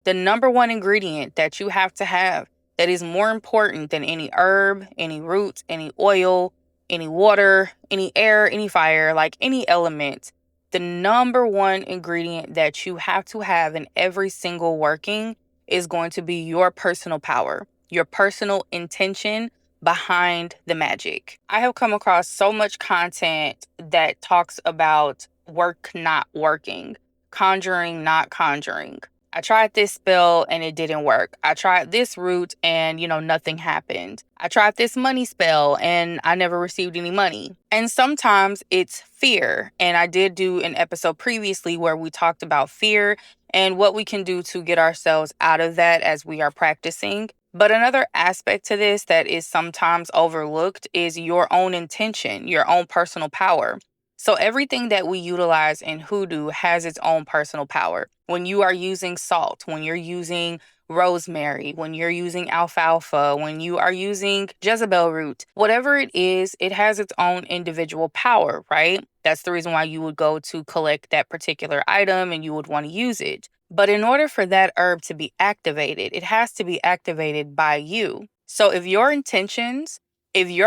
The number one ingredient that you have to have that is more important than any herb, any root, any oil, any water, any air, any fire, like any element, the number one ingredient that you have to have in every single working is going to be your personal power, your personal intention behind the magic. I have come across so much content that talks about work not working, conjuring not conjuring. I tried this spell and it didn't work. I tried this route and, nothing happened. I tried this money spell and I never received any money. And sometimes it's fear. And I did do an episode previously where we talked about fear and what we can do to get ourselves out of that as we are practicing. But another aspect to this that is sometimes overlooked is your own intention, your own personal power. So everything that we utilize in hoodoo has its own personal power. When you are using salt, when you're using rosemary, when you're using alfalfa, when you are using jezebel root, whatever it is, it has its own individual power, right? That's the reason why you would go to collect that particular item and you would want to use it. But in order for that herb to be activated, it has to be activated by you. So if your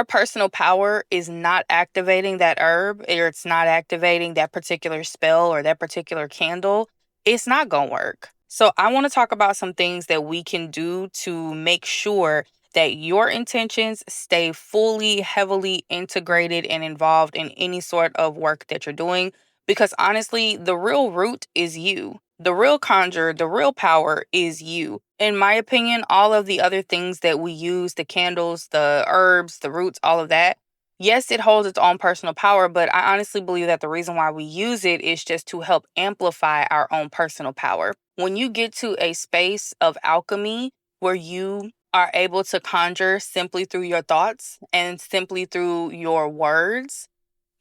personal power is not activating that herb or it's not activating that particular spell or that particular candle, it's not going to work. So I want to talk about some things that we can do to make sure that your intentions stay fully, heavily integrated and involved in any sort of work that you're doing. Because honestly, the real root is you. The real conjure, the real power is you. In my opinion, all of the other things that we use, the candles, the herbs, the roots, all of that, yes, it holds its own personal power, but I honestly believe that the reason why we use it is just to help amplify our own personal power. When you get to a space of alchemy where you are able to conjure simply through your thoughts and simply through your words,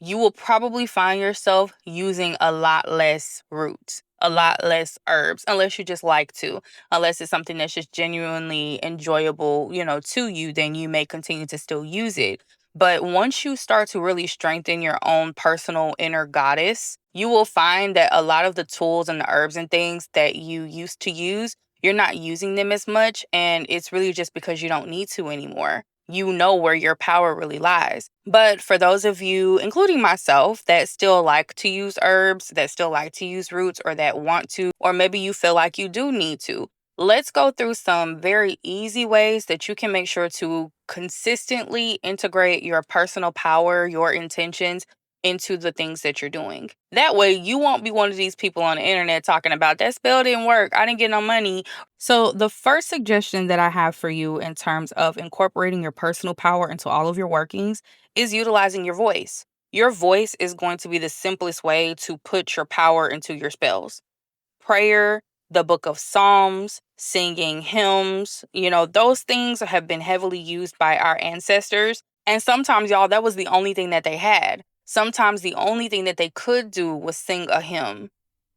you will probably find yourself using a lot less roots, a lot less herbs, unless you just like to, unless it's something that's just genuinely enjoyable, to you, then you may continue to still use it. But once you start to really strengthen your own personal inner goddess, you will find that a lot of the tools and the herbs and things that you used to use, you're not using them as much. And it's really just because you don't need to anymore. You know where your power really lies. But for those of you, including myself, that still like to use herbs, that still like to use roots, or that want to, or maybe you feel like you do need to, let's go through some very easy ways that you can make sure to consistently integrate your personal power, your intentions into the things that you're doing. That way, you won't be one of these people on the internet talking about that spell didn't work. I didn't get no money. So, the first suggestion that I have for you in terms of incorporating your personal power into all of your workings is utilizing your voice. Your voice is going to be the simplest way to put your power into your spells. Prayer, the book of Psalms, singing hymns, those things have been heavily used by our ancestors. And sometimes, y'all, that was the only thing that they had. Sometimes the only thing that they could do was sing a hymn.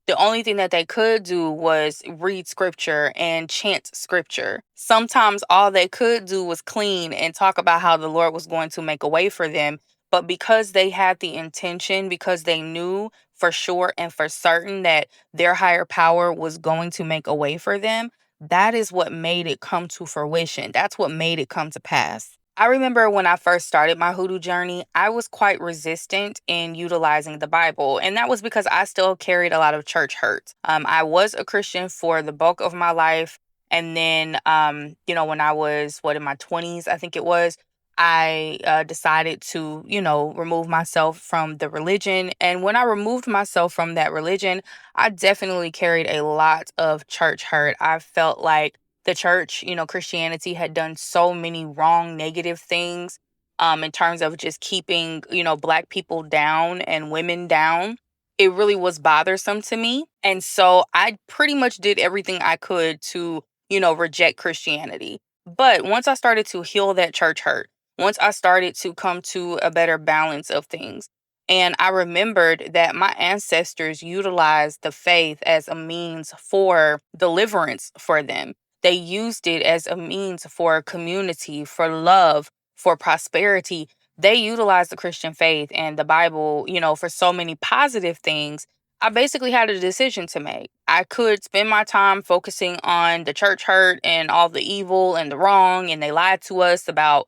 The only thing that they could do was read scripture and chant scripture. Sometimes all they could do was clean and talk about how the Lord was going to make a way for them. But because they had the intention, because they knew for sure and for certain that their higher power was going to make a way for them, that is what made it come to fruition. That's what made it come to pass. I remember when I first started my hoodoo journey, I was quite resistant in utilizing the Bible. And that was because I still carried a lot of church hurt. I was a Christian for the bulk of my life. And then, when I was, in my 20s, I think it was, I decided to, remove myself from the religion. And when I removed myself from that religion, I definitely carried a lot of church hurt. I felt like the church, Christianity had done so many wrong, negative things in terms of just keeping, Black people down and women down. It really was bothersome to me. And so I pretty much did everything I could to, reject Christianity. But once I started to heal that church hurt, once I started to come to a better balance of things, and I remembered that my ancestors utilized the faith as a means for deliverance for them. They used it as a means for community, for love, for prosperity. They utilized the Christian faith and the Bible, for so many positive things. I basically had a decision to make. I could spend my time focusing on the church hurt and all the evil and the wrong, and they lied to us about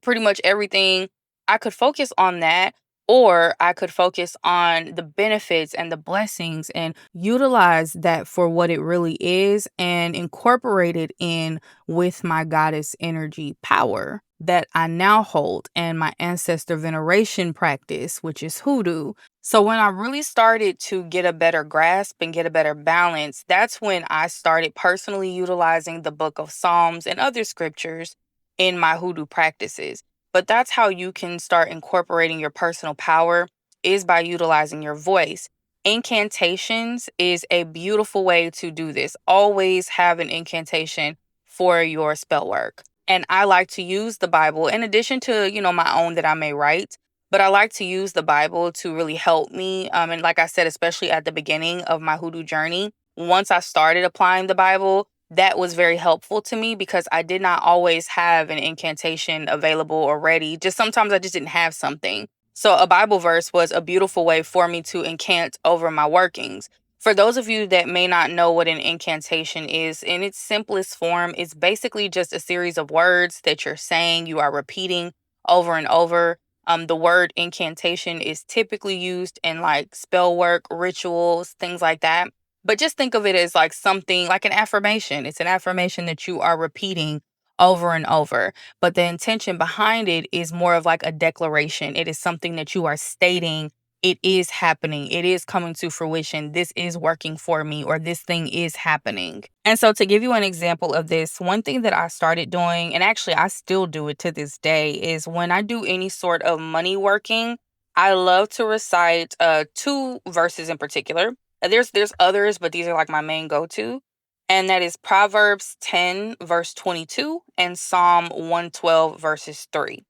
pretty much everything. I could focus on that, or I could focus on the benefits and the blessings and utilize that for what it really is and incorporate it in with my goddess energy power that I now hold and my ancestor veneration practice, which is hoodoo. So when I really started to get a better grasp and get a better balance, that's when I started personally utilizing the book of Psalms and other scriptures in my hoodoo practices. But that's how you can start incorporating your personal power is by utilizing your voice. Incantations is a beautiful way to do this. Always have an incantation for your spell work. And I like to use the Bible in addition to, my own that I may write, but I like to use the Bible to really help me. And like I said, especially at the beginning of my hoodoo journey, once I started applying the Bible, that was very helpful to me because I did not always have an incantation available or ready. Just sometimes I just didn't have something. So a Bible verse was a beautiful way for me to incant over my workings. For those of you that may not know what an incantation is, in its simplest form, it's basically just a series of words that you're saying, you are repeating over and over. The word incantation is typically used in like spell work, rituals, things like that. But just think of it as like something like an affirmation. It's an affirmation that you are repeating over and over. But the intention behind it is more of like a declaration. It is something that you are stating. It is happening. It is coming to fruition. This is working for me, or this thing is happening. And so, to give you an example of this, one thing that I started doing, and actually I still do it to this day, is when I do any sort of money working, I love to recite two verses in particular. There's others, but these are like my main go-to. And that is Proverbs 10, verse 22, and Psalm 112, verses 3.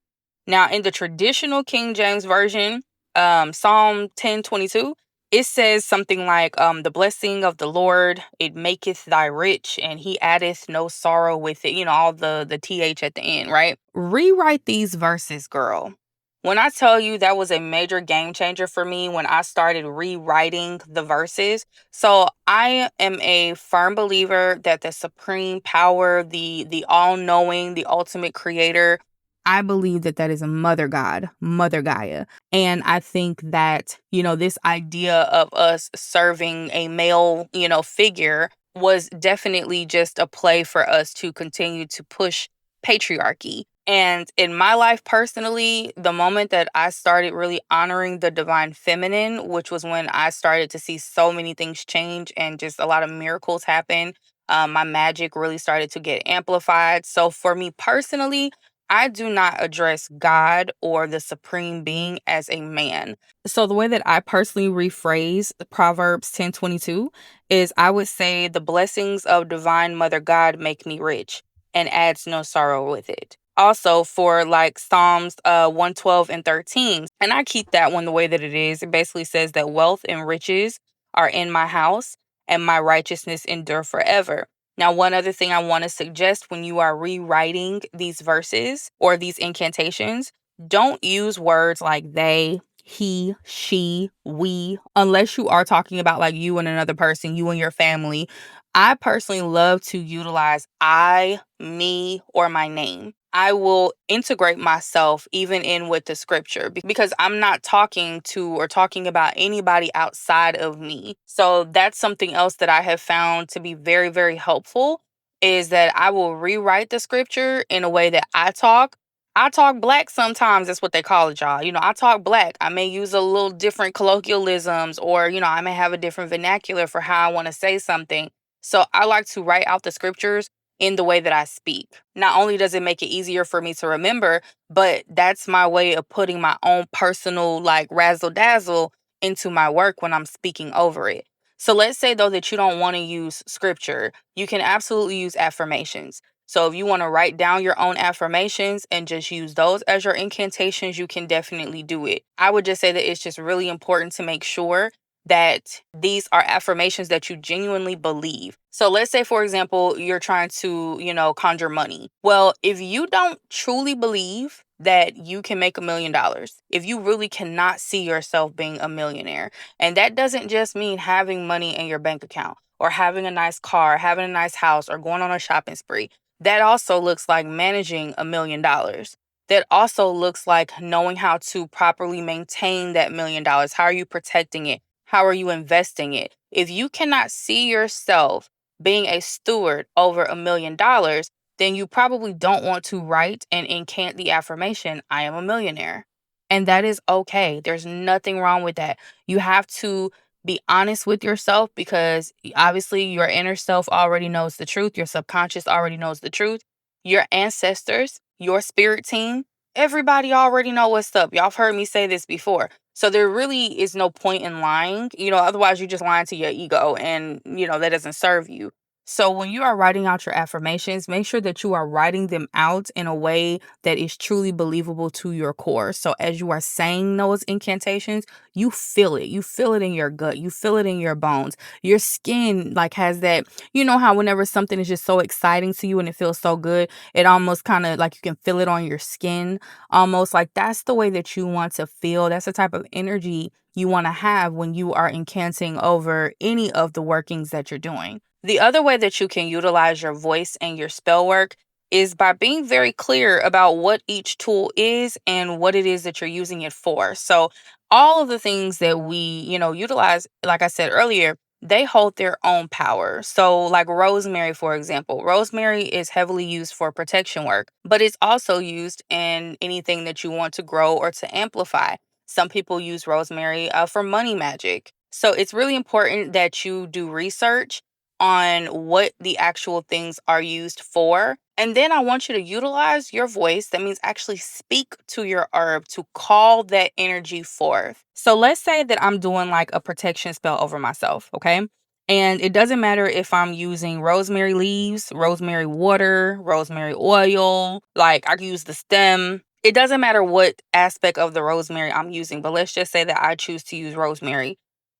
Now, in the traditional King James Version, Psalm 10:22, it says something like, the blessing of the Lord, it maketh thy rich, and he addeth no sorrow with it. All the TH at the end, right? Rewrite these verses, girl. When I tell you that was a major game changer for me when I started rewriting the verses. So I am a firm believer that the supreme power, the all-knowing, the ultimate creator, I believe that that is a mother god, Mother Gaia. And I think that, this idea of us serving a male, figure was definitely just a play for us to continue to push patriarchy. And in my life personally, the moment that I started really honoring the divine feminine, which was when I started to see so many things change and just a lot of miracles happen, my magic really started to get amplified. So for me personally, I do not address God or the supreme being as a man. So the way that I personally rephrase the Proverbs 10:22 is I would say the blessings of divine mother God make me rich and adds no sorrow with it. Also for like Psalms 112 and 13, and I keep that one the way that it is. It basically says that wealth and riches are in my house and my righteousness endure forever. Now, one other thing I want to suggest when you are rewriting these verses or these incantations, don't use words like they, he, she, we, unless you are talking about like you and another person, you and your family. I personally love to utilize I, me, or my name. I will integrate myself even in with the scripture because I'm not talking to or talking about anybody outside of me. So that's something else that I have found to be very, very helpful is that I will rewrite the scripture in a way that I talk. I talk black sometimes. That's what they call it, y'all. I talk black. I may use a little different colloquialisms or, I may have a different vernacular for how I want to say something. So I like to write out the scriptures in the way that I speak. Not only does it make it easier for me to remember, but that's my way of putting my own personal like razzle dazzle into my work when I'm speaking over it. So let's say though that you don't want to use scripture, you can absolutely use affirmations. So if you want to write down your own affirmations and just use those as your incantations, you can definitely do it. I would just say that it's just really important to make sure that these are affirmations that you genuinely believe. So let's say, for example, you're trying to, conjure money. Well, if you don't truly believe that you can make $1 million, if you really cannot see yourself being a millionaire, and that doesn't just mean having money in your bank account. or having a nice car, having a nice house, or going on a shopping spree. That also looks like managing $1 million. That also looks like knowing how to properly maintain that $1 million. How are you protecting it? How are you investing it? If you cannot see yourself being a steward over $1 million, then you probably don't want to write and incant the affirmation, I am a millionaire. And that is okay. There's nothing wrong with that. You have to be honest with yourself, because obviously your inner self already knows the truth. Your subconscious already knows the truth. Your ancestors, your spirit team, everybody already know what's up. Y'all have heard me say this before. So there really is no point in lying, otherwise you're just lying to your ego, and, that doesn't serve you. So when you are writing out your affirmations, make sure that you are writing them out in a way that is truly believable to your core. So as you are saying those incantations, you feel it. You feel it in your gut. You feel it in your bones. Your skin like has that, how whenever something is just so exciting to you and it feels so good, it almost kind of like you can feel it on your skin. Almost like that's the way that you want to feel. That's the type of energy you want to have when you are incanting over any of the workings that you're doing. The other way that you can utilize your voice and your spell work is by being very clear about what each tool is and what it is that you're using it for. So, all of the things that we, utilize, like I said earlier, they hold their own power. So, like rosemary, for example, rosemary is heavily used for protection work, but it's also used in anything that you want to grow or to amplify. Some people use rosemary for money magic. So, it's really important that you do research on what the actual things are used for. And then I want you to utilize your voice. That means actually speak to your herb to call that energy forth. So let's say that I'm doing like a protection spell over myself, okay? And it doesn't matter if I'm using rosemary leaves, rosemary water, rosemary oil, like I can use the stem. It doesn't matter what aspect of the rosemary I'm using, but let's just say that I choose to use rosemary.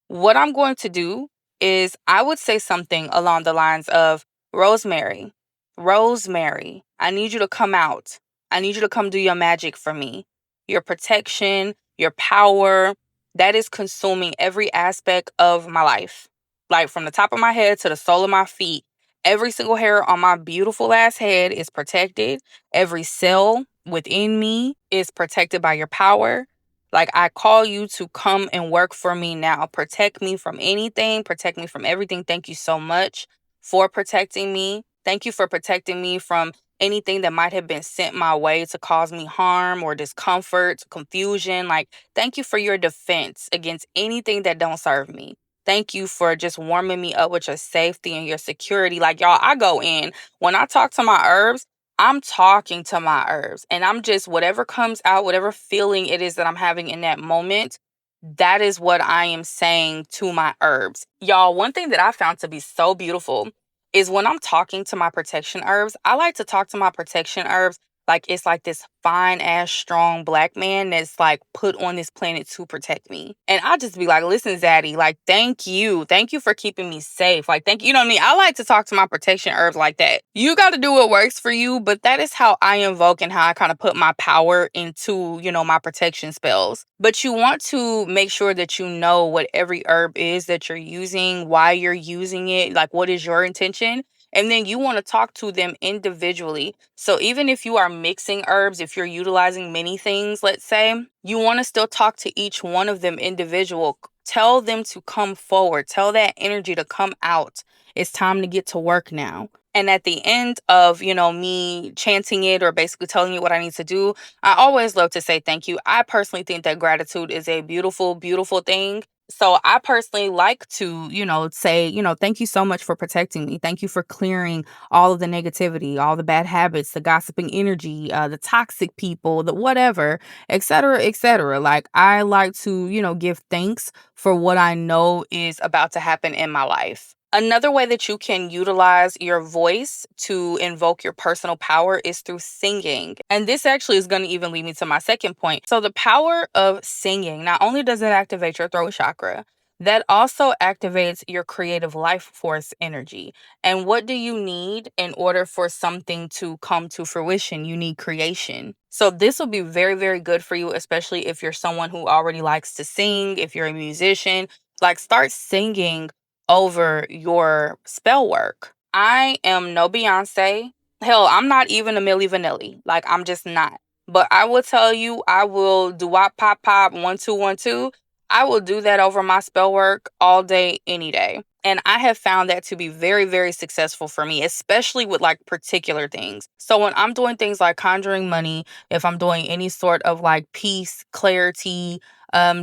What I'm going to do is I would say something along the lines of, Rosemary, Rosemary, I need you to come out. I need you to come do your magic for me. Your protection, your power, that is consuming every aspect of my life. Like from the top of my head to the sole of my feet, every single hair on my beautiful ass head is protected. Every cell within me is protected by your power. Like, I call you to come and work for me now. Protect me from anything, protect me from everything. Thank you so much for protecting me. Thank you for protecting me from anything that might have been sent my way to cause me harm or discomfort, confusion. Like, thank you for your defense against anything that don't serve me. Thank you for just warming me up with your safety and your security. Like, y'all, I go in. When I talk to my herbs, I'm talking to my herbs, and I'm just, whatever comes out, whatever feeling it is that I'm having in that moment, that is what I am saying to my herbs. Y'all, one thing that I found to be so beautiful is when I'm talking to my protection herbs, I like to talk to my protection herbs like it's like this fine ass strong black man that's like put on this planet to protect me. And I just be like, listen, Zaddy, like, thank you. Thank you for keeping me safe. Like, thank you. You know what I mean? I like to talk to my protection herbs like that. You got to do what works for you, but that is how I invoke and how I kind of put my power into, my protection spells. But you want to make sure that you know what every herb is that you're using, why you're using it, like what is your intention. And then you want to talk to them individually. So even if you are mixing herbs, if you're utilizing many things, let's say, you want to still talk to each one of them individual. Tell them to come forward. Tell that energy to come out. It's time to get to work now. And at the end of, me chanting it or basically telling you what I need to do, I always love to say thank you. I personally think that gratitude is a beautiful, beautiful thing. So I personally like to, say, thank you so much for protecting me. Thank you for clearing all of the negativity, all the bad habits, the gossiping energy, the toxic people, the whatever, et cetera, et cetera. Like, I like to, give thanks for what I know is about to happen in my life. Another way that you can utilize your voice to invoke your personal power is through singing. And this actually is going to even lead me to my second point. So the power of singing, not only does it activate your throat chakra, that also activates your creative life force energy. And what do you need in order for something to come to fruition? You need creation. So this will be very, very good for you, especially if you're someone who already likes to sing, if you're a musician. Like, start singing over your spell work. I am no Beyonce. Hell, I'm not even a Milli Vanilli. Like, I'm just not. But I will tell you, I will do wop pop pop 1 2 1 2. I will do that over my spell work all day, any day. And I have found that to be very, very successful for me, especially with like particular things. So when I'm doing things like conjuring money, if I'm doing any sort of like peace, clarity,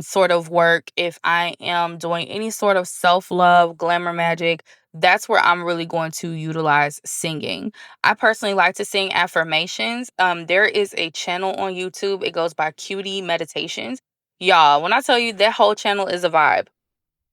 sort of work, if I am doing any sort of self-love, glamour magic, that's where I'm really going to utilize singing. I personally like to sing affirmations. There is a channel on YouTube. It goes by Cutie Meditations. Y'all, when I tell you that whole channel is a vibe.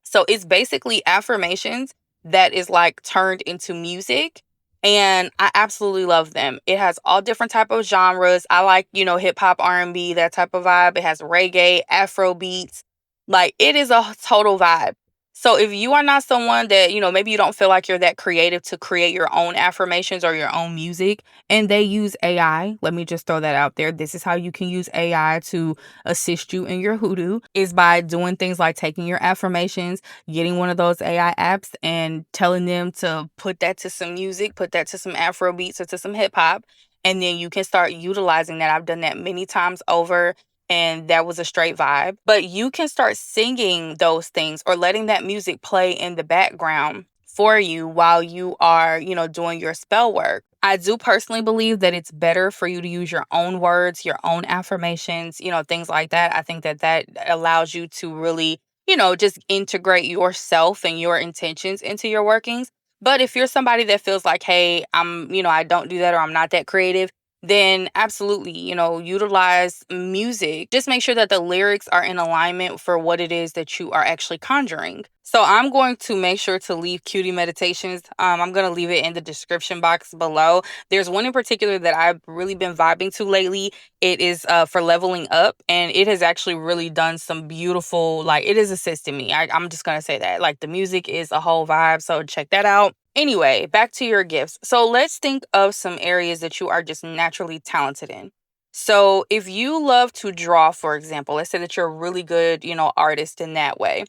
So it's basically affirmations that is like turned into music, and I absolutely love them. It has all different type of genres. I like, hip hop, R&B, that type of vibe. It has reggae, Afro beats. Like, it is a total vibe. So if you are not someone that, maybe you don't feel like you're that creative to create your own affirmations or your own music, and they use AI, let me just throw that out there. This is how you can use AI to assist you in your hoodoo, is by doing things like taking your affirmations, getting one of those AI apps and telling them to put that to some music, put that to some Afro beats or to some hip hop. And then you can start utilizing that. I've done that many times over, and that was a straight vibe. But you can start singing those things or letting that music play in the background for you while you are, doing your spell work. I do personally believe that it's better for you to use your own words, your own affirmations, things like that. I think that that allows you to really, just integrate yourself and your intentions into your workings. But if you're somebody that feels like, hey, I don't do that, or I'm not that creative, then absolutely, utilize music. Just make sure that the lyrics are in alignment for what it is that you are actually conjuring. So I'm going to make sure to leave Cutie Meditations. I'm going to leave it in the description box below. There's one in particular that I've really been vibing to lately. It is for leveling up, and it has actually really done some beautiful, like, it has assisted me. I'm just going to say that. Like, the music is a whole vibe, so check that out. Anyway, back to your gifts. So let's think of some areas that you are just naturally talented in. So if you love to draw, for example, let's say that you're a really good, artist in that way.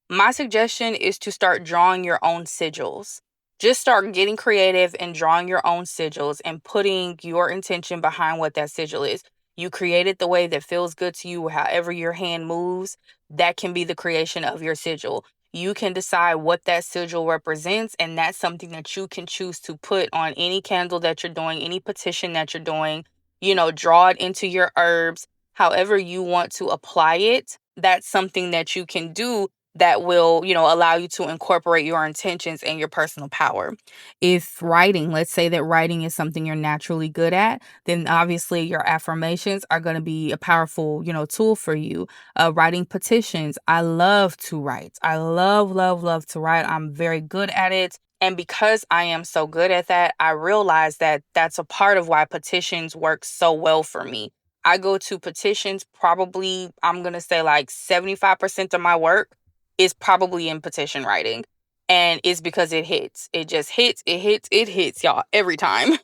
My suggestion is to start drawing your own sigils. Just start getting creative and drawing your own sigils and putting your intention behind what that sigil is. You create it the way that feels good to you, however your hand moves. That can be the creation of your sigil. You can decide what that sigil represents, and that's something that you can choose to put on any candle that you're doing, any petition that you're doing. Draw it into your herbs, however you want to apply it. That's something that you can do that will, allow you to incorporate your intentions and your personal power. If writing, let's say that writing is something you're naturally good at, then obviously your affirmations are going to be a powerful, tool for you. Writing petitions. I love to write. I love, love, love to write. I'm very good at it. And because I am so good at that, I realize that that's a part of why petitions work so well for me. I go to petitions probably, I'm going to say like 75% of my work is probably in petition writing. And it's because it hits. It just hits, it hits, y'all, every time.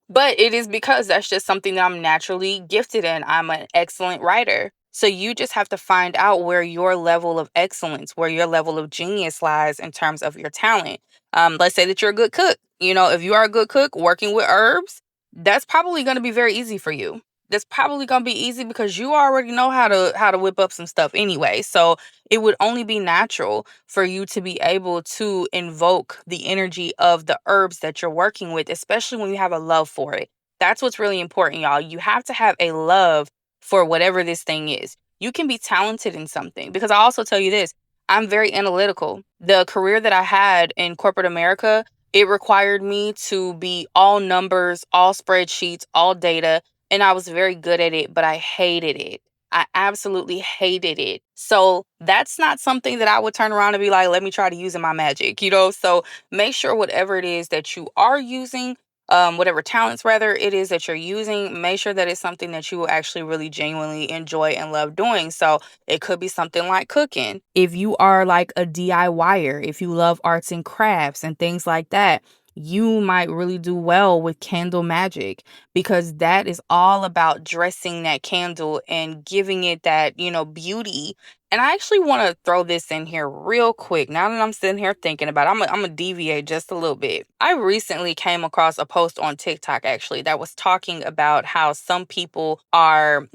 But it is because that's just something that I'm naturally gifted in. I'm an excellent writer. So you just have to find out where your level of excellence, where your level of genius lies in terms of your talent. Let's say that you're a good cook. If you are a good cook working with herbs, that's probably going to be very easy for you. That's probably going to be easy because you already know how to whip up some stuff anyway. So it would only be natural for you to be able to invoke the energy of the herbs that you're working with, especially when you have a love for it. That's what's really important, y'all. You have to have a love for whatever this thing is. You can be talented in something, because I also tell you this, I'm very analytical. The career that I had in corporate America, it required me to be all numbers, all spreadsheets, all data, and I was very good at it, but I hated it. I absolutely hated it. So that's not something that I would turn around and be like, let me try to use in my magic, So make sure whatever it is that you are using, whatever talents rather it is that you're using, make sure that it's something that you will actually really genuinely enjoy and love doing. So it could be something like cooking. If you are like a DIYer, if you love arts and crafts and things like that, you might really do well with candle magic, because that is all about dressing that candle and giving it that, beauty. And I actually want to throw this in here real quick. Now that I'm sitting here thinking about it, I'm going to deviate just a little bit. I recently came across a post on TikTok, actually, that was talking about how some people are,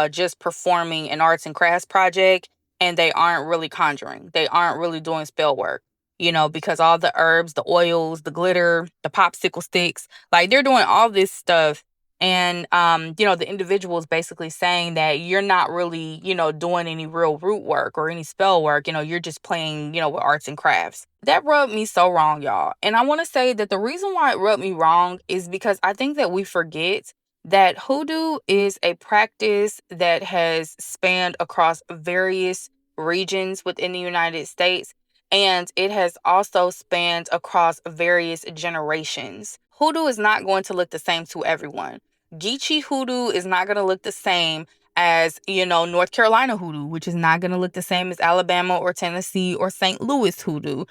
just performing an arts and crafts project, and they aren't really conjuring. They aren't really doing spell work, because all the herbs, the oils, the glitter, the popsicle sticks, like they're doing all this stuff. And, the individual is basically saying that you're not really, doing any real root work or any spell work. You're just playing, with arts and crafts. That rubbed me so wrong, y'all. And I want to say that the reason why it rubbed me wrong is because I think that we forget that hoodoo is a practice that has spanned across various regions within the United States, and it has also spanned across various generations. Hoodoo is not going to look the same to everyone. Geechee hoodoo is not going to look the same as, North Carolina hoodoo, which is not going to look the same as Alabama or Tennessee or St. Louis hoodoo.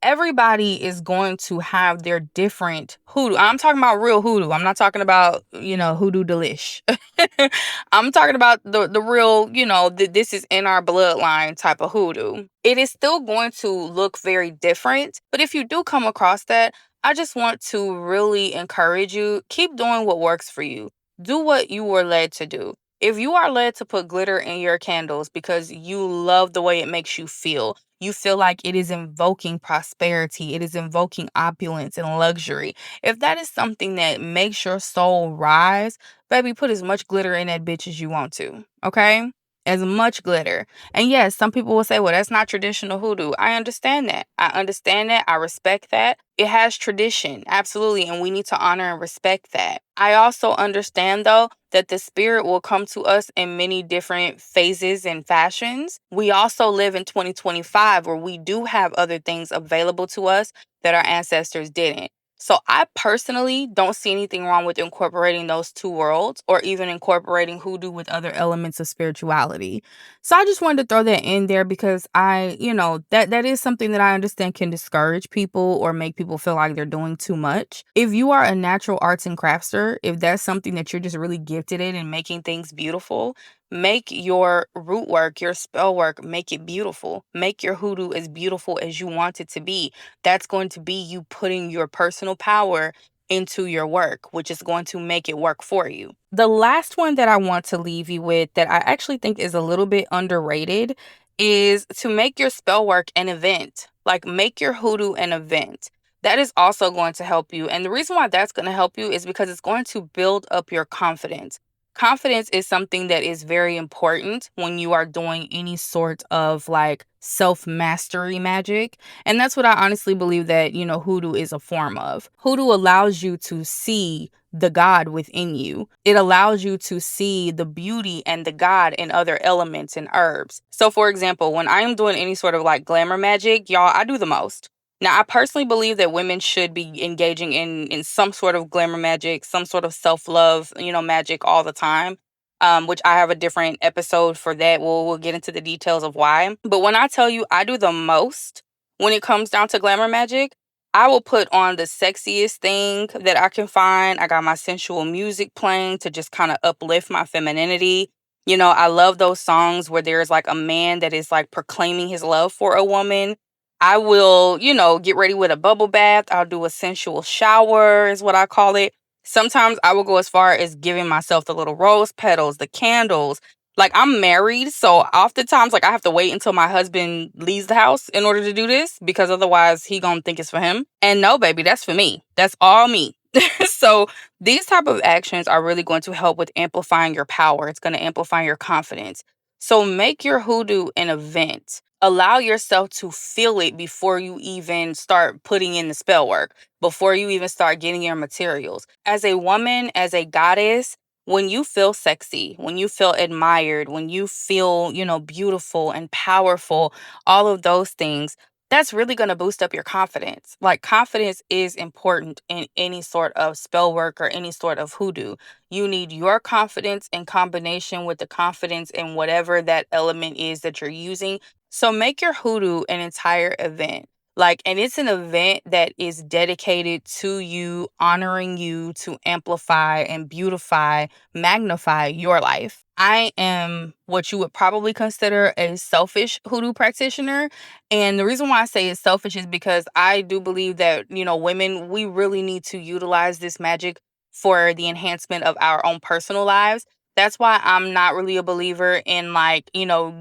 Everybody is going to have their different hoodoo. I'm talking about real hoodoo. I'm not talking about, hoodoo delish. I'm talking about the real, this is in our bloodline type of hoodoo. It is still going to look very different. But if you do come across that, I just want to really encourage you, keep doing what works for you. Do what you were led to do. If you are led to put glitter in your candles because you love the way it makes you feel like it is invoking prosperity, it is invoking opulence and luxury. If that is something that makes your soul rise, baby, put as much glitter in that bitch as you want to, okay? As much glitter. And yes, some people will say, well, that's not traditional hoodoo. I understand that. I respect that. It has tradition, absolutely, and we need to honor and respect that. I also understand, though, that the spirit will come to us in many different phases and fashions. We also live in 2025, where we do have other things available to us that our ancestors didn't. So I personally don't see anything wrong with incorporating those two worlds, or even incorporating hoodoo with other elements of spirituality. So I just wanted to throw that in there because that is something that I understand can discourage people or make people feel like they're doing too much. If you are a natural arts and crafter, if that's something that you're just really gifted in and making things beautiful, make your root work, your spell work, make it beautiful. Make your hoodoo as beautiful as you want it to be. That's going to be you putting your personal power into your work, which is going to make it work for you. The last one that I want to leave you with that I actually think is a little bit underrated is to make your spell work an event. Like, make your hoodoo an event. That is also going to help you. And the reason why that's going to help you is because it's going to build up your confidence. Confidence is something that is very important when you are doing any sort of like self-mastery magic. And that's what I honestly believe that, hoodoo is a form of. Hoodoo allows you to see the God within you. It allows you to see the beauty and the God in other elements and herbs. So for example, when I am doing any sort of like glamour magic, y'all, I do the most. Now, I personally believe that women should be engaging in some sort of glamour magic, some sort of self-love, magic all the time, which I have a different episode for that. We'll get into the details of why. But when I tell you I do the most when it comes down to glamour magic, I will put on the sexiest thing that I can find. I got my sensual music playing to just kind of uplift my femininity. I love those songs where there's like a man that is like proclaiming his love for a woman. I will, get ready with a bubble bath. I'll do a sensual shower, is what I call it. Sometimes I will go as far as giving myself the little rose petals, the candles. Like, I'm married, so oftentimes, like, I have to wait until my husband leaves the house in order to do this, because otherwise he gonna think it's for him. And no, baby, that's for me. That's all me. So these type of actions are really going to help with amplifying your power. It's going to amplify your confidence. So make your hoodoo an event. Allow yourself to feel it before you even start putting in the spell work, before you even start getting your materials. As a woman, as a goddess, when you feel sexy, when you feel admired, when you feel, beautiful and powerful, all of those things, that's really going to boost up your confidence. Like, confidence is important in any sort of spell work or any sort of hoodoo. You need your confidence in combination with the confidence in whatever that element is that you're using. So make your hoodoo an entire event. Like, and it's an event that is dedicated to you, honoring you to amplify and beautify, magnify your life. I am what you would probably consider a selfish hoodoo practitioner. And the reason why I say it's selfish is because I do believe that, women, we really need to utilize this magic for the enhancement of our own personal lives. That's why I'm not really a believer in, like,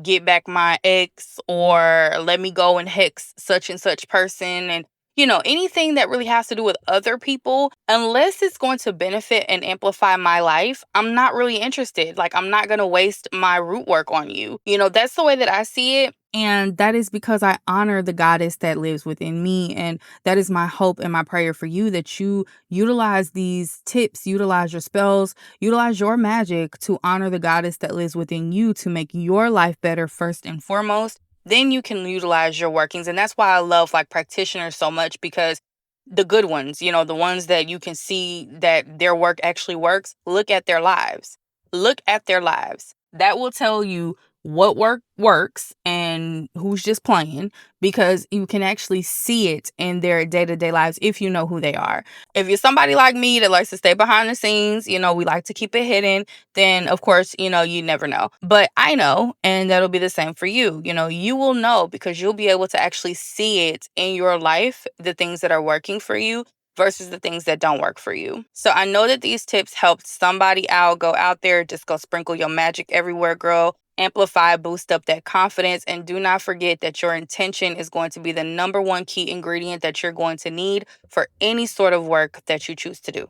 get back my ex, or let me go and hex such and such person, and anything that really has to do with other people, unless it's going to benefit and amplify my life. I'm not really interested. Like, I'm not going to waste my root work on you. That's the way that I see it. And that is because I honor the goddess that lives within me. And that is my hope and my prayer for you, that you utilize these tips, utilize your spells, utilize your magic to honor the goddess that lives within you, to make your life better first and foremost. Then you can utilize your workings. And that's why I love, like, practitioners so much, because the good ones, the ones that you can see that their work actually works, look at their lives. Look at their lives. That will tell you what works and who's just playing, because you can actually see it in their day-to-day lives if you know who they are. If you're somebody like me that likes to stay behind the scenes, we like to keep it hidden, then of course, you never know. But I know, and that'll be the same for you. You will know, because you'll be able to actually see it in your life, the things that are working for you versus the things that don't work for you. So I know that these tips helped somebody out. Go out there, just go sprinkle your magic everywhere, girl. Amplify, boost up that confidence, and do not forget that your intention is going to be the number one key ingredient that you're going to need for any sort of work that you choose to do.